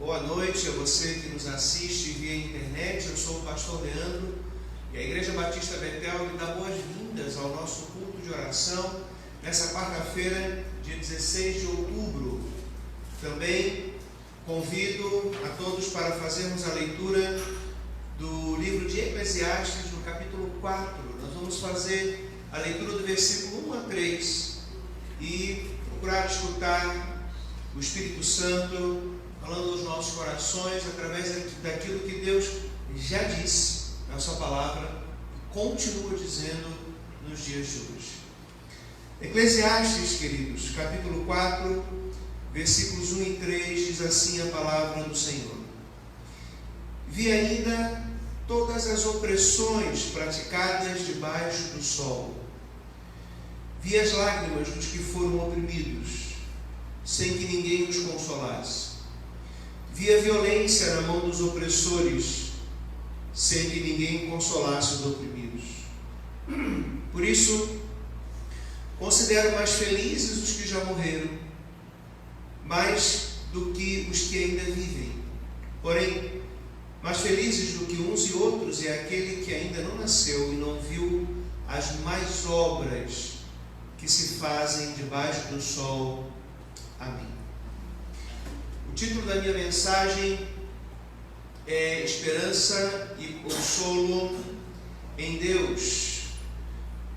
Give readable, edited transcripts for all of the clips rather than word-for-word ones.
Boa noite a você que nos assiste via internet. Eu sou o pastor Leandro e a Igreja Batista Betel lhe dá boas-vindas ao nosso culto de oração nessa quarta-feira, dia 16 de outubro. Também convido a todos para fazermos a leitura do livro de Eclesiastes, no capítulo 4. Nós vamos fazer a leitura do versículo 1 a 3 e procurar escutar o Espírito Santo falando aos nossos corações através daquilo que Deus já disse na sua palavra e continua dizendo nos dias de hoje. Eclesiastes, queridos, capítulo 4, versículos 1 e 3, diz assim a palavra do Senhor: Vi ainda todas as opressões praticadas debaixo do sol. Vi as lágrimas dos que foram oprimidos, sem que ninguém os consolasse. Vi a violência na mão dos opressores, sem que ninguém consolasse os oprimidos. Por isso, considero mais felizes os que já morreram, mais do que os que ainda vivem. Porém, mais felizes do que uns e outros é aquele que ainda não nasceu e não viu as mais obras que se fazem debaixo do sol. Amém. O título da minha mensagem é Esperança e Consolo em Deus.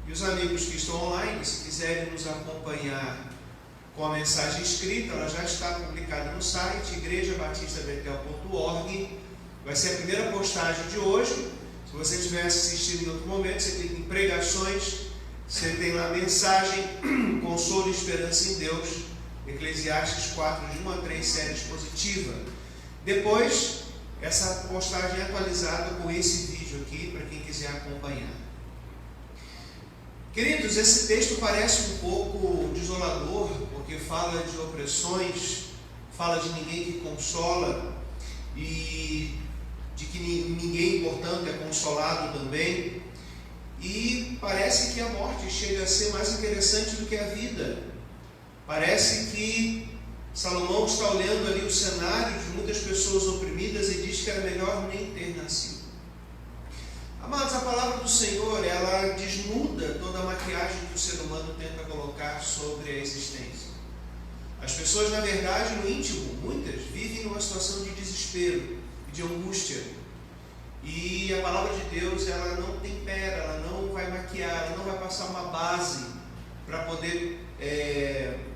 E os amigos que estão online, se quiserem nos acompanhar com a mensagem escrita, ela já está publicada no site igrejabatistabetel.org. Vai ser a primeira postagem de hoje. Se você estiver assistindo em outro momento, você clica em pregações, você tem lá a mensagem Consolo e Esperança em Deus, Eclesiastes 4, de 1 a 3, série expositiva. Depois, essa postagem é atualizada com esse vídeo aqui, para quem quiser acompanhar. Queridos, esse texto parece um pouco desolador, porque fala de opressões, fala de ninguém que consola, e de que ninguém, portanto, é consolado também. E parece que a morte chega a ser mais interessante do que a vida. Parece que Salomão está olhando ali o cenário de muitas pessoas oprimidas e diz que era melhor nem ter nascido. Amados, a palavra do Senhor, ela desnuda toda a maquiagem que o ser humano tenta colocar sobre a existência. As pessoas, na verdade, no íntimo, muitas, vivem numa situação de desespero e de angústia. E a palavra de Deus, ela não tempera, ela não vai maquiar, ela não vai passar uma base para poder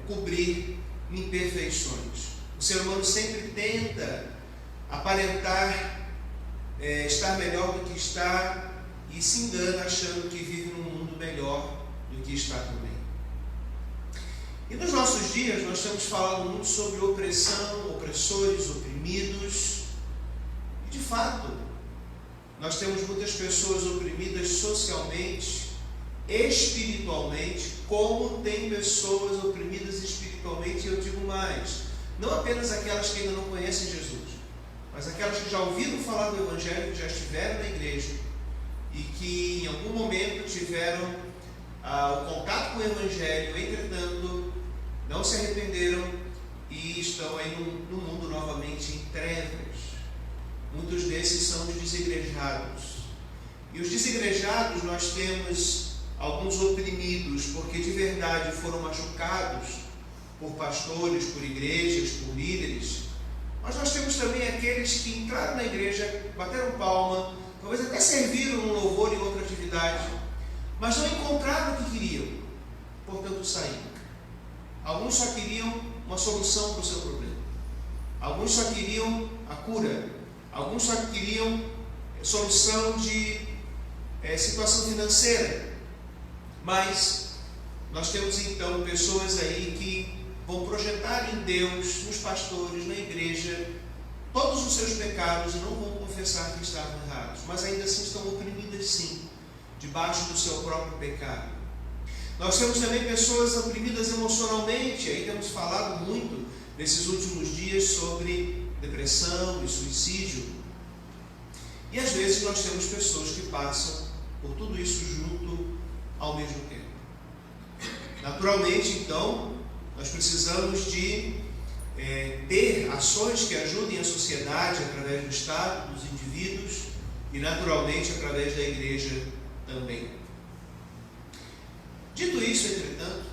cobrir imperfeições. O ser humano sempre tenta aparentar estar melhor do que está e se engana achando que vive num mundo melhor do que está também. E nos nossos dias nós temos falado muito sobre opressão, opressores, oprimidos. E de fato, nós temos muitas pessoas oprimidas socialmente, espiritualmente, como tem pessoas oprimidas espiritualmente. E eu digo mais, não apenas aquelas que ainda não conhecem Jesus, mas aquelas que já ouviram falar do Evangelho, que já estiveram na igreja e que em algum momento tiveram o contato com o Evangelho, entretanto não se arrependeram e estão aí no mundo novamente em trevas. Muitos desses são os desigrejados. E os desigrejados, nós temos alguns oprimidos, porque de verdade foram machucados por pastores, por igrejas, por líderes. Mas nós temos também aqueles que entraram na igreja, bateram palma, talvez até serviram no louvor em outra atividade, mas não encontraram o que queriam, portanto saíram. Alguns só queriam uma solução para o seu problema. Alguns só queriam a cura. Alguns só queriam solução de situação financeira. Mas nós temos então pessoas aí que vão projetar em Deus, nos pastores, na igreja, todos os seus pecados e não vão confessar que estavam errados, mas ainda assim estão oprimidas sim, debaixo do seu próprio pecado. Nós temos também pessoas oprimidas emocionalmente. Aí temos falado muito nesses últimos dias sobre depressão e suicídio. E às vezes nós temos pessoas que passam por tudo isso junto ao mesmo tempo. Naturalmente, então, nós precisamos de ter ações que ajudem a sociedade através do Estado, dos indivíduos e, naturalmente, através da igreja também. Dito isso, entretanto,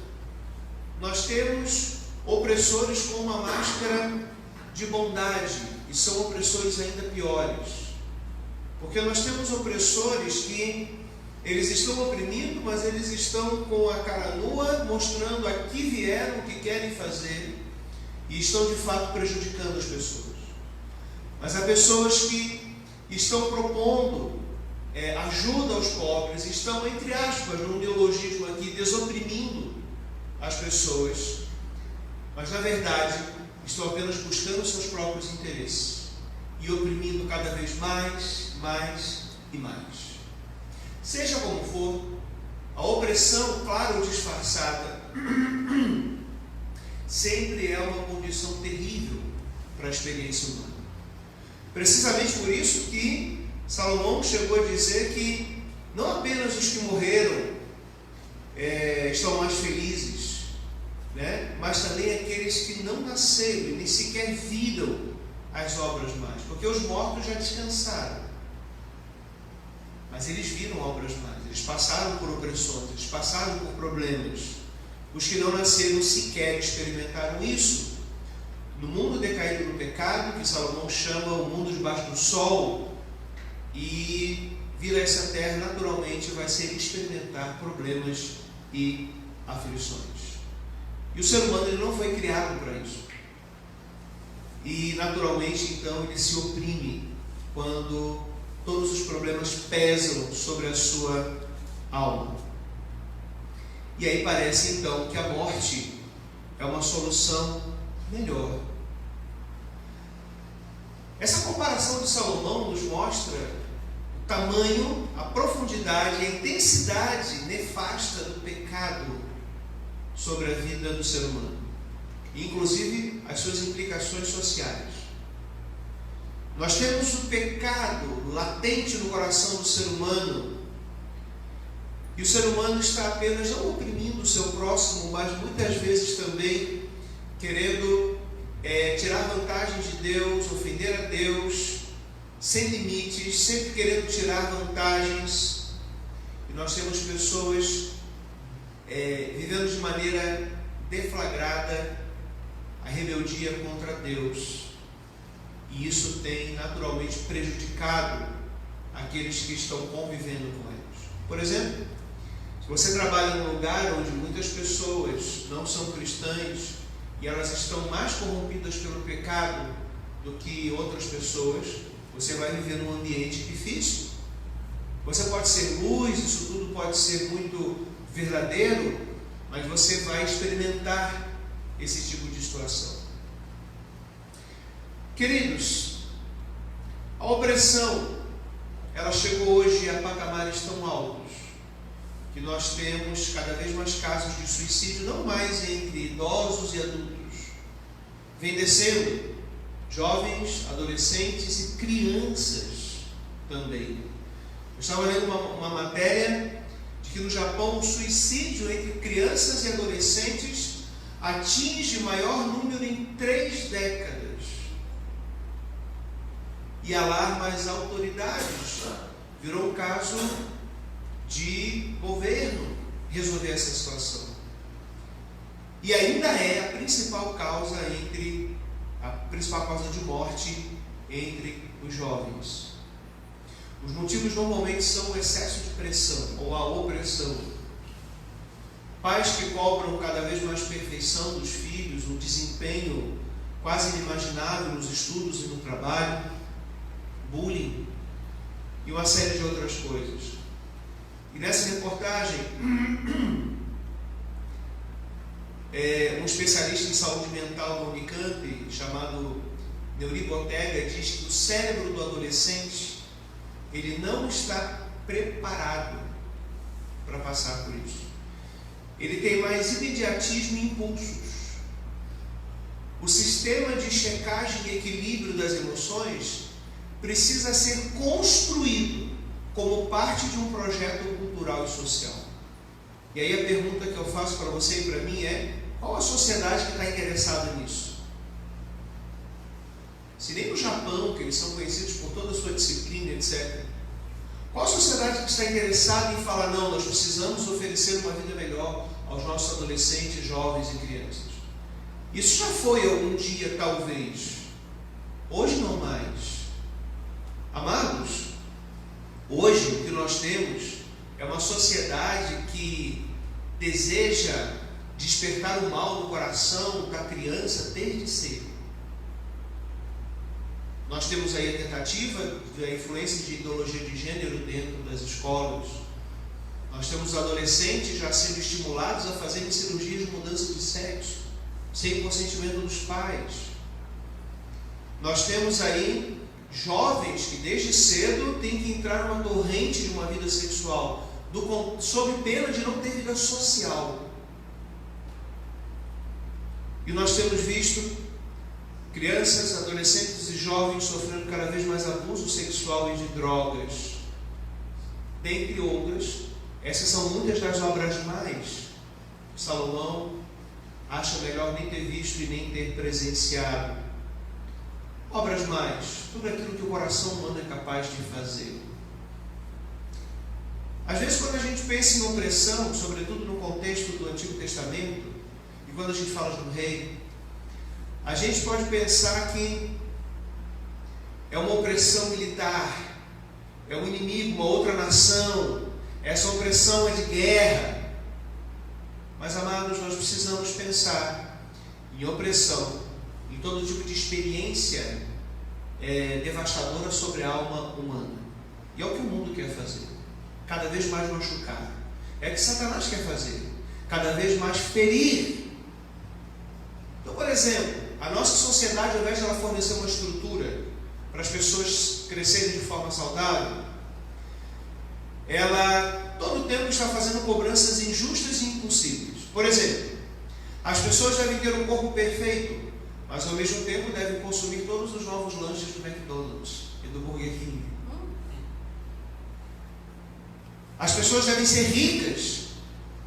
nós temos opressores com uma máscara de bondade e são opressores ainda piores. Porque nós temos opressores que eles estão oprimindo, mas eles estão com a cara nua, mostrando a que vieram, o que querem fazer, e estão de fato prejudicando as pessoas. Mas há pessoas que estão propondo ajuda aos pobres, estão, entre aspas, num neologismo aqui, desoprimindo as pessoas, mas na verdade estão apenas buscando seus próprios interesses e oprimindo cada vez mais e mais. Seja como for, a opressão, claro ou disfarçada, sempre é uma condição terrível para a experiência humana. Precisamente por isso que Salomão chegou a dizer que não apenas os que morreram estão mais felizes, né? Mas também aqueles que não nasceram e nem sequer viram as obras mais, porque os mortos já descansaram, mas eles viram obras mais, eles passaram por opressões, eles passaram por problemas. Os que não nasceram sequer experimentaram isso. No mundo decaído no pecado, que Salomão chama o mundo debaixo do sol, e vir a essa terra naturalmente vai ser experimentar problemas e aflições. E o ser humano ele não foi criado para isso. E naturalmente então ele se oprime quando todos os problemas pesam sobre a sua alma. E aí parece então que a morte é uma solução melhor. Essa comparação de Salomão nos mostra o tamanho, a profundidade e a intensidade nefasta do pecado sobre a vida do ser humano, inclusive as suas implicações sociais. Nós temos o pecado latente no coração do ser humano, e o ser humano está apenas não oprimindo o seu próximo, mas muitas vezes também querendo tirar vantagem de Deus, ofender a Deus, sem limites, sempre querendo tirar vantagens. E nós temos pessoas vivendo de maneira deflagrada a rebeldia contra Deus. E isso tem naturalmente prejudicado aqueles que estão convivendo com eles. Por exemplo, se você trabalha em um lugar onde muitas pessoas não são cristãs e elas estão mais corrompidas pelo pecado do que outras pessoas, você vai viver num ambiente difícil. Você pode ser luz, isso tudo pode ser muito verdadeiro, mas você vai experimentar esse tipo de situação. Queridos, a opressão, ela chegou hoje a patamares tão altos que nós temos cada vez mais casos de suicídio, não mais entre idosos e adultos, vem descendo jovens, adolescentes e crianças também. Eu estava lendo uma matéria de que no Japão o suicídio entre crianças e adolescentes atinge maior número em 3 décadas. E alarma as autoridades. Virou um caso de governo resolver essa situação. E ainda é a principal causa de morte entre os jovens. Os motivos normalmente são o excesso de pressão ou a opressão. Pais que cobram cada vez mais perfeição dos filhos, um desempenho quase inimaginável nos estudos e no trabalho, bullying e uma série de outras coisas. E nessa reportagem, um especialista em saúde mental da Unicamp, chamado Neuri Bottega, diz que o cérebro do adolescente ele não está preparado para passar por isso. Ele tem mais imediatismo e impulsos. O sistema de checagem e equilíbrio das emoções precisa ser construído como parte de um projeto cultural e social. E aí a pergunta que eu faço para você e para mim é: qual a sociedade que está interessada nisso? Se nem no Japão, que eles são conhecidos por toda a sua disciplina, etc. Qual a sociedade que está interessada em falar, não, nós precisamos oferecer uma vida melhor aos nossos adolescentes, jovens e crianças? Isso já foi algum dia, talvez. Hoje não mais. Amados, hoje o que nós temos é uma sociedade que deseja despertar o mal no coração da criança desde cedo. Nós temos aí a tentativa da influência de ideologia de gênero dentro das escolas. Nós temos adolescentes já sendo estimulados a fazerem cirurgias de mudança de sexo, sem o consentimento dos pais. Nós temos aí jovens que desde cedo têm que entrar numa torrente de uma vida sexual, sob pena de não ter vida social. E nós temos visto crianças, adolescentes e jovens sofrendo cada vez mais abuso sexual e de drogas. Dentre outras, essas são muitas das obras mais. Salomão acha melhor nem ter visto e nem ter presenciado. Obras mais, tudo aquilo que o coração humano é capaz de fazer. Às vezes, quando a gente pensa em opressão, sobretudo no contexto do Antigo Testamento, e quando a gente fala do rei, a gente pode pensar que é uma opressão militar, é um inimigo, uma outra nação, essa opressão é de guerra. Mas, amados, nós precisamos pensar em opressão, em todo tipo de experiência devastadora sobre a alma humana. E é o que o mundo quer fazer, cada vez mais machucar. É o que Satanás quer fazer, cada vez mais ferir. Então, por exemplo, a nossa sociedade, ao invés de ela fornecer uma estrutura para as pessoas crescerem de forma saudável, ela todo o tempo está fazendo cobranças injustas e impossíveis. Por exemplo, as pessoas devem ter um corpo perfeito, mas ao mesmo tempo devem consumir todos os novos lanches do McDonald's e do Burger King. As pessoas devem ser ricas,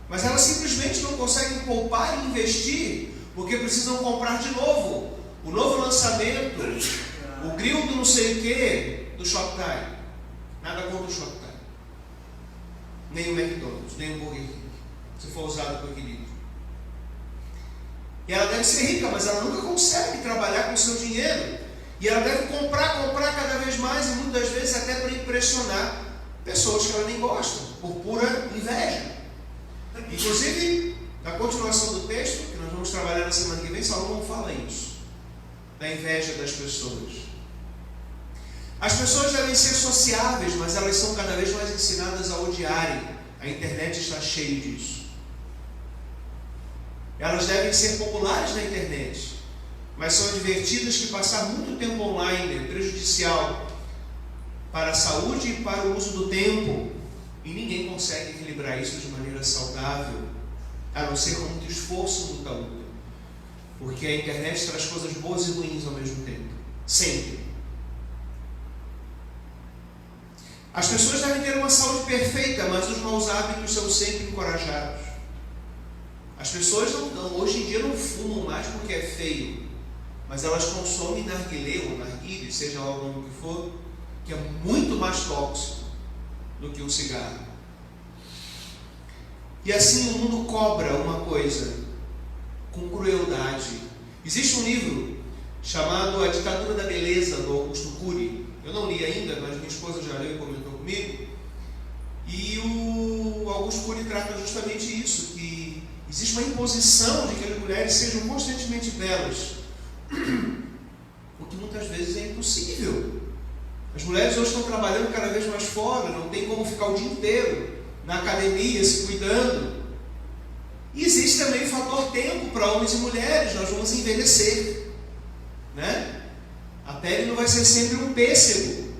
mas elas simplesmente não conseguem poupar e investir, porque precisam comprar de novo o novo lançamento, o grill do não sei o que, do Shoptime. Nada contra o Shoptime, nem o McDonald's, nem o Burger King, se for usado com equilíbrio. E ela deve ser rica, mas ela nunca consegue trabalhar com o seu dinheiro. E ela deve comprar cada vez mais, e muitas vezes até para impressionar pessoas que ela nem gosta, por pura inveja. Inclusive, na continuação do texto, que nós vamos trabalhar na semana que vem, Salomão fala isso, da inveja das pessoas. As pessoas devem ser sociáveis, mas elas são cada vez mais ensinadas a odiarem. A internet está cheia disso. Elas devem ser populares na internet, mas são advertidas que passar muito tempo online é prejudicial para a saúde e para o uso do tempo. E ninguém consegue equilibrar isso de maneira saudável, a não ser com muito esforço muita luta. Porque a internet traz coisas boas e ruins ao mesmo tempo. Sempre. As pessoas devem ter uma saúde perfeita, mas os maus hábitos são sempre encorajados. As pessoas hoje em dia não fumam mais porque é feio, mas elas consomem narguilé ou narguilé, seja lá o nome que for, que é muito mais tóxico do que um cigarro. E assim o mundo cobra uma coisa com crueldade. Existe um livro chamado A Ditadura da Beleza, do Augusto Cury. Eu não li ainda, mas minha esposa já leu e comentou comigo. E o Augusto Cury trata justamente isso, que existe uma imposição de que as mulheres sejam constantemente belas, o que muitas vezes é impossível. As mulheres hoje estão trabalhando cada vez mais fora, não tem como ficar o dia inteiro na academia se cuidando. E existe também o fator tempo para homens e mulheres, nós vamos envelhecer, né? A pele não vai ser sempre um pêssego.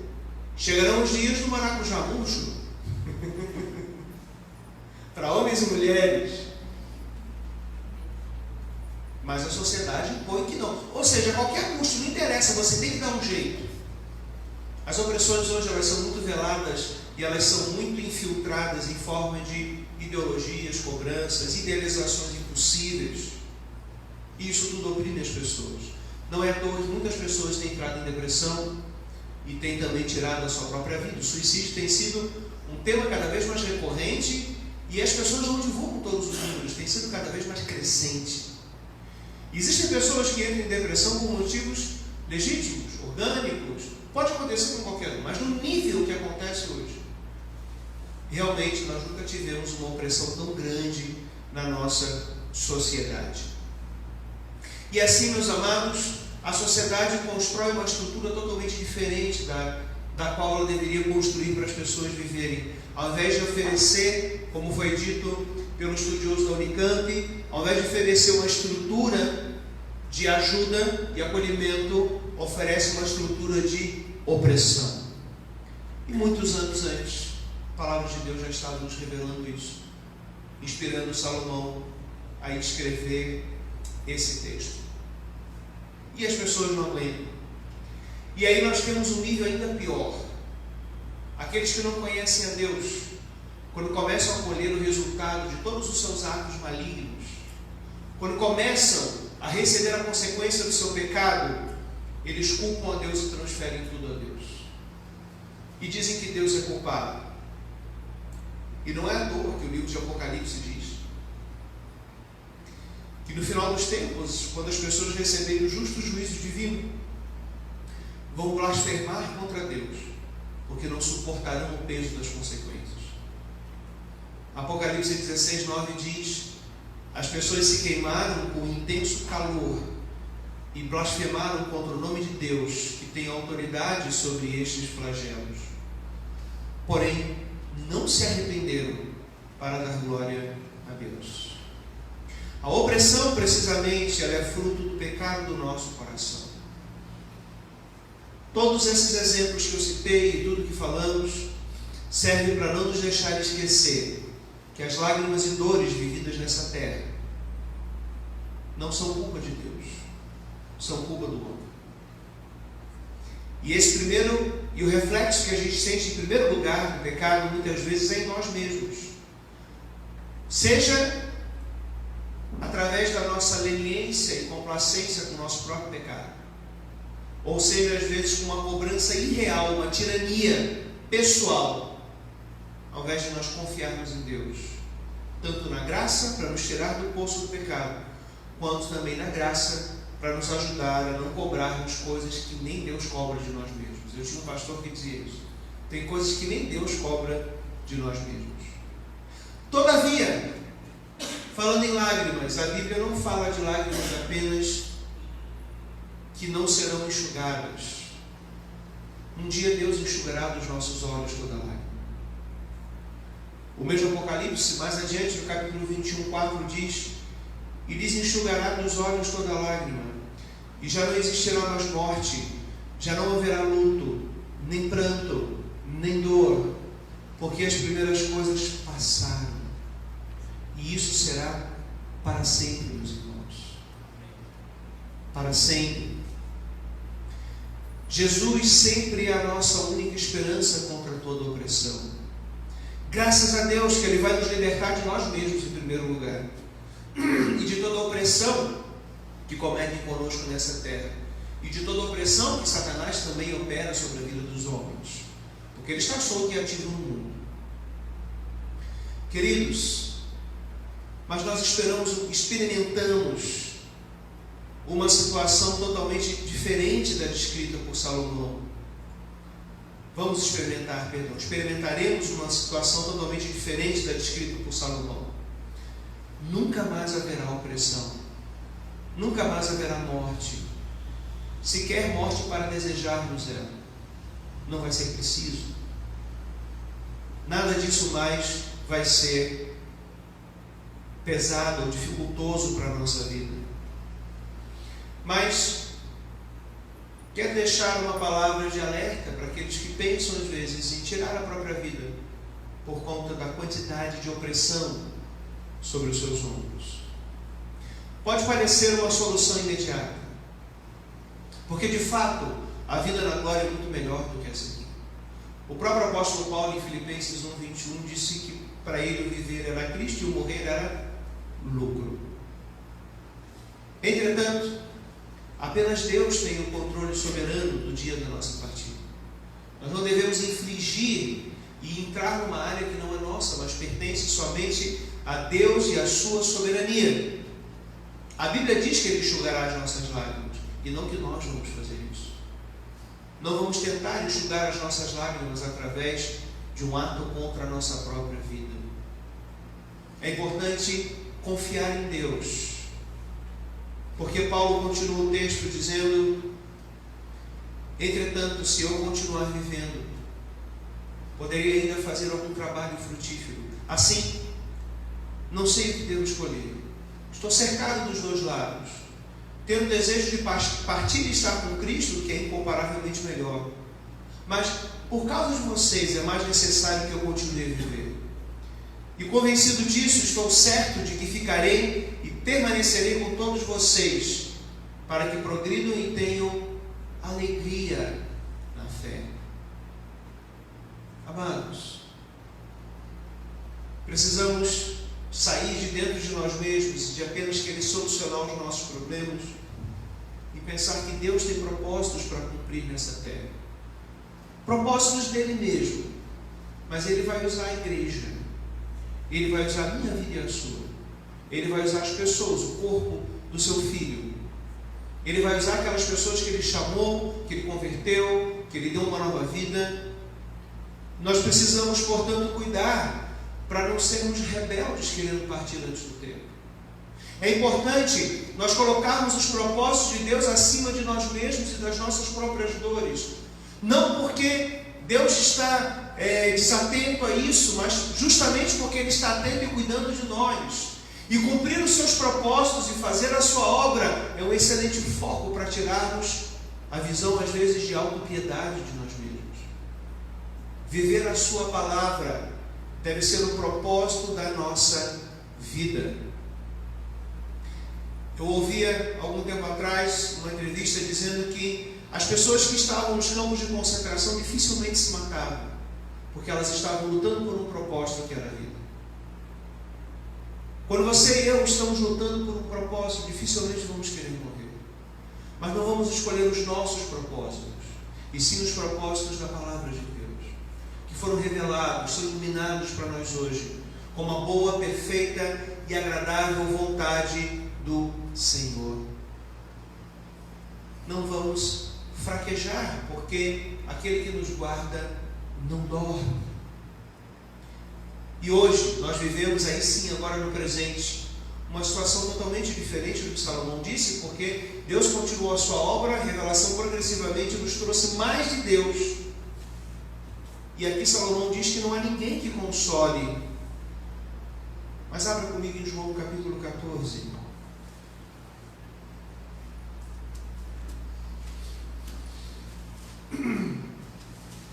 Chegarão os dias do maracujá murcho para homens e mulheres. Mas a sociedade impõe que não. Ou seja, a qualquer custo, não interessa, você tem que dar um jeito. As opressões hoje elas são muito veladas e elas são muito infiltradas em forma de ideologias, cobranças, idealizações impossíveis. E isso tudo oprime as pessoas. Não é à toa que muitas pessoas têm entrado em depressão e têm também tirado a sua própria vida. O suicídio tem sido um tema cada vez mais recorrente e as pessoas não divulgam todos os números, tem sido cada vez mais crescente. Existem pessoas que entram em depressão por motivos legítimos, orgânicos, pode acontecer com qualquer um, mas no nível que acontece hoje, realmente nós nunca tivemos uma opressão tão grande na nossa sociedade. E assim, meus amados, a sociedade constrói uma estrutura totalmente diferente da qual ela deveria construir para as pessoas viverem. Ao invés de oferecer, como foi dito pelo estudioso da Unicamp, ao invés de oferecer uma estrutura de ajuda e acolhimento, oferece uma estrutura de opressão. E muitos anos antes, a palavra de Deus já estava nos revelando isso, inspirando Salomão a escrever esse texto. E as pessoas não leem. E aí nós temos um nível ainda pior. Aqueles que não conhecem a Deus, quando começam a colher o resultado de todos os seus atos malignos, quando começam a receber a consequência do seu pecado, eles culpam a Deus e transferem tudo a Deus. E dizem que Deus é culpado. E não é à toa que o livro de Apocalipse diz que no final dos tempos, quando as pessoas receberem o justo juízo divino, vão blasfemar contra Deus, porque não suportarão o peso das consequências. Apocalipse 16:9 diz: as pessoas se queimaram com intenso calor e blasfemaram contra o nome de Deus, que tem autoridade sobre estes flagelos. Porém, não se arrependeram para dar glória a Deus. A opressão, precisamente, ela é fruto do pecado do nosso coração. Todos esses exemplos que eu citei e tudo que falamos servem para não nos deixar esquecer que as lágrimas e dores vividas nessa terra não são culpa de Deus, são culpa do homem. E o reflexo que a gente sente em primeiro lugar do pecado muitas vezes é em nós mesmos. Seja através da nossa leniência e complacência com o nosso próprio pecado, ou seja, às vezes com uma cobrança irreal, uma tirania pessoal, ao invés de nós confiarmos em Deus, tanto na graça para nos tirar do poço do pecado, quanto também na graça para nos ajudar a não cobrarmos coisas que nem Deus cobra de nós mesmos. Eu tinha um pastor que dizia isso: tem coisas que nem Deus cobra de nós mesmos. Todavia, falando em lágrimas, a Bíblia não fala de lágrimas apenas que não serão enxugadas. Um dia Deus enxugará dos nossos olhos toda lágrima. O mesmo Apocalipse, mais adiante no capítulo 21:4 diz: e lhes enxugará dos olhos toda lágrima, e já não existirá mais morte, já não haverá luto, nem pranto, nem dor, porque as primeiras coisas passaram. E isso será para sempre, meus irmãos. Para sempre. Jesus sempre é a nossa única esperança contra toda opressão. Graças a Deus que Ele vai nos libertar de nós mesmos em primeiro lugar, e de toda opressão que cometem conosco nessa terra, e de toda opressão que Satanás também opera sobre a vida dos homens, porque ele está solto e ativo no mundo. Queridos, mas nós experimentamos uma situação totalmente diferente da descrita por Salomão. Experimentaremos uma situação totalmente diferente da descrita por Salomão. Nunca mais haverá opressão, nunca mais haverá morte, sequer morte para desejarmos ela. Não vai ser preciso. Nada disso mais vai ser pesado ou dificultoso para a nossa vida. Mas quero deixar uma palavra de alerta para aqueles que pensam às vezes em tirar a própria vida por conta da quantidade de opressão sobre os seus ombros. Pode parecer uma solução imediata, porque de fato a vida na glória é muito melhor do que essa aqui. O próprio apóstolo Paulo, em Filipenses 1:21, disse que para ele o viver era Cristo e o morrer era lucro. Entretanto, Apenas Deus tem o controle soberano do dia da nossa partida. Nós não devemos infligir e entrar numa área que não é nossa, mas pertence somente a Deus e a sua soberania. A Bíblia diz que Ele enxugará as nossas lágrimas, e não que nós vamos fazer isso. Não vamos tentar enxugar as nossas lágrimas através de um ato contra a nossa própria vida. É importante confiar em Deus, porque Paulo continua o texto dizendo: entretanto, se eu continuar vivendo, poderia ainda fazer algum trabalho frutífero. Assim, não sei o que devo escolher. Estou cercado dos dois lados. Tenho o desejo de partir e estar com Cristo, que é incomparavelmente melhor. Mas, por causa de vocês, é mais necessário que eu continue a viver. E convencido disso, estou certo de que ficarei e permanecerei com todos vocês, para que progridam e tenham alegria na fé. Amados, precisamos sair de dentro de nós mesmos e de apenas querer solucionar os nossos problemas e pensar que Deus tem propósitos para cumprir nessa terra. Propósitos dele mesmo, mas Ele vai usar a igreja, Ele vai usar a minha vida e a sua, Ele vai usar as pessoas, o corpo do seu Filho, Ele vai usar aquelas pessoas que Ele chamou, que Ele converteu, que Ele deu uma nova vida. Nós precisamos, portanto, cuidar para não sermos rebeldes querendo partir antes do tempo. É importante nós colocarmos os propósitos de Deus acima de nós mesmos e das nossas próprias dores. Não porque Deus está desatento a isso, mas justamente porque Ele está atento e cuidando de nós. E cumprir os seus propósitos e fazer a sua obra é um excelente foco para tirarmos a visão, às vezes, de autopiedade de nós mesmos. Viver a sua palavra deve ser o propósito da nossa vida. Eu ouvia, algum tempo atrás, uma entrevista dizendo que as pessoas que estavam nos campos de concentração dificilmente se matavam, porque elas estavam lutando por um propósito que era a vida. Quando você e eu estamos lutando por um propósito, dificilmente vamos querer morrer. Mas não vamos escolher os nossos propósitos, e sim os propósitos da palavra de Deus, que foram revelados, são iluminados para nós hoje, como a boa, perfeita e agradável vontade do Senhor. Não vamos fraquejar, porque aquele que nos guarda não dorme. E hoje nós vivemos aí sim, agora no presente, uma situação totalmente diferente do que Salomão disse, porque Deus continuou a sua obra, a revelação progressivamente nos trouxe mais de Deus. E aqui Salomão diz que não há ninguém que console. Mas abra comigo em João capítulo 14.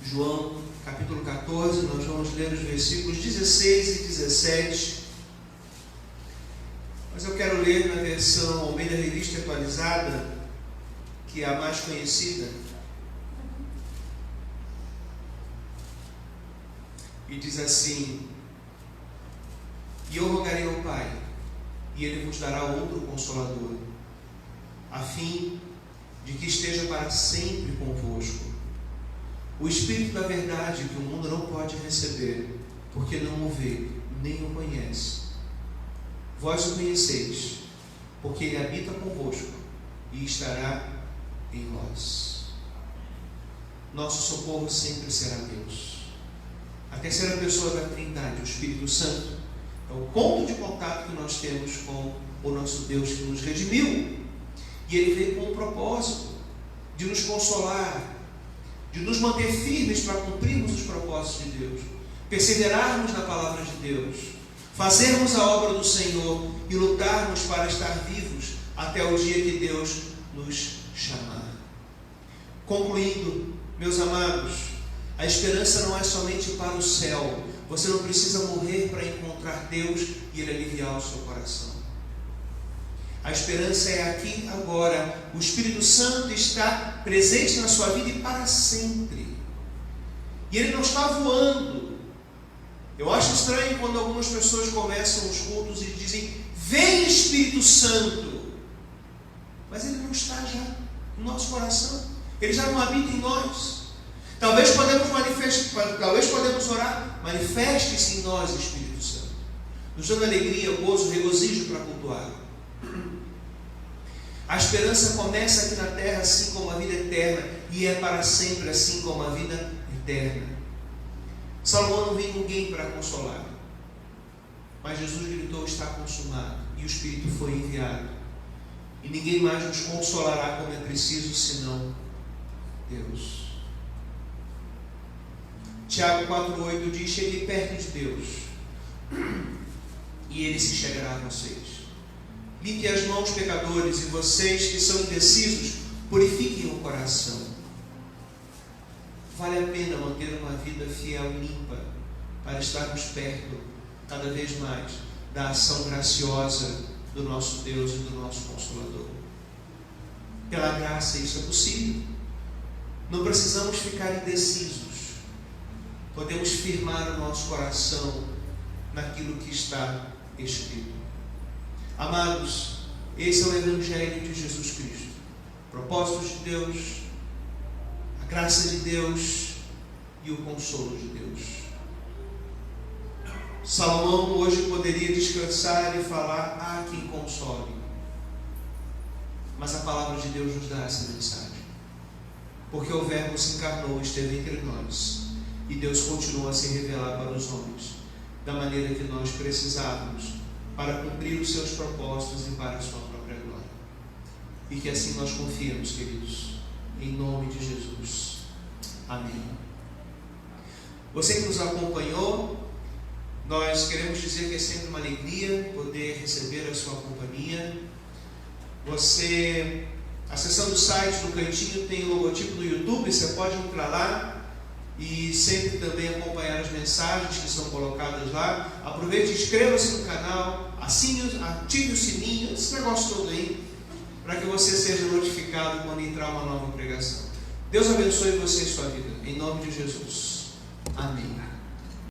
João capítulo 14, nós vamos ler os versículos 16 e 17. Mas eu quero ler na versão Almeida Revista Atualizada, que é a mais conhecida. E diz assim: e eu rogarei ao Pai, e Ele vos dará outro Consolador, a fim de que esteja para sempre convosco, o Espírito da verdade, que o mundo não pode receber, porque não o vê, nem o conhece. Vós o conheceis, porque Ele habita convosco e estará em vós. Nosso socorro sempre será Deus. A terceira pessoa da Trindade, o Espírito Santo, é o ponto de contato que nós temos com o nosso Deus que nos redimiu. E Ele veio com um propósito de nos consolar, de nos manter firmes para cumprirmos os propósitos de Deus, perseverarmos na palavra de Deus, fazermos a obra do Senhor e lutarmos para estar vivos até o dia que Deus nos chamar. Concluindo, meus amados, a esperança não é somente para o céu. Você não precisa morrer para encontrar Deus e Ele aliviar o seu coração. A esperança é aqui, agora. O Espírito Santo está presente na sua vida e para sempre. E Ele não está voando. Eu acho estranho quando algumas pessoas começam os cultos e dizem: vem Espírito Santo. Mas Ele não está já. no nosso coração. Ele já não habita em nós. Talvez podemos orar, manifeste-se em nós, Espírito Santo, nos dando alegria, gozo, regozijo para cultuar. A esperança começa aqui na terra, assim como a vida eterna, e é para sempre, assim como a vida eterna. Salomão não viu ninguém para consolar, mas Jesus gritou: está consumado, e o Espírito foi enviado, e ninguém mais nos consolará como é preciso, senão Deus. Tiago 4,8 diz: chegue perto de Deus, e Ele se chegará a vocês. Limpe as mãos, pecadores, e vocês que são indecisos, purifiquem o coração. Vale a pena manter uma vida fiel e limpa, para estarmos perto, cada vez mais, da ação graciosa do nosso Deus e do nosso Consolador. Pela graça isso é possível. Não precisamos ficar indecisos. Podemos firmar o nosso coração naquilo que está escrito. Amados, esse é o Evangelho de Jesus Cristo. Propósitos de Deus, a graça de Deus e o consolo de Deus. Salomão hoje poderia descansar e falar: há quem console. Mas a palavra de Deus nos dá essa mensagem. Porque o Verbo se encarnou e esteve entre nós. E Deus continua a se revelar para os homens da maneira que nós precisávamos para cumprir os seus propósitos e para a sua própria glória. E que assim nós confiemos, queridos, em nome de Jesus. Amém. Você que nos acompanhou, nós queremos dizer que é sempre uma alegria poder receber a sua companhia. Você, acessando o site, no cantinho tem o logotipo do YouTube, você pode entrar lá e sempre também acompanhar as mensagens que são colocadas lá. Aproveite e inscreva-se no canal, ative o sininho, esse negócio todo aí, para que você seja notificado quando entrar uma nova pregação. Deus abençoe você e sua vida, em nome de Jesus. Amém.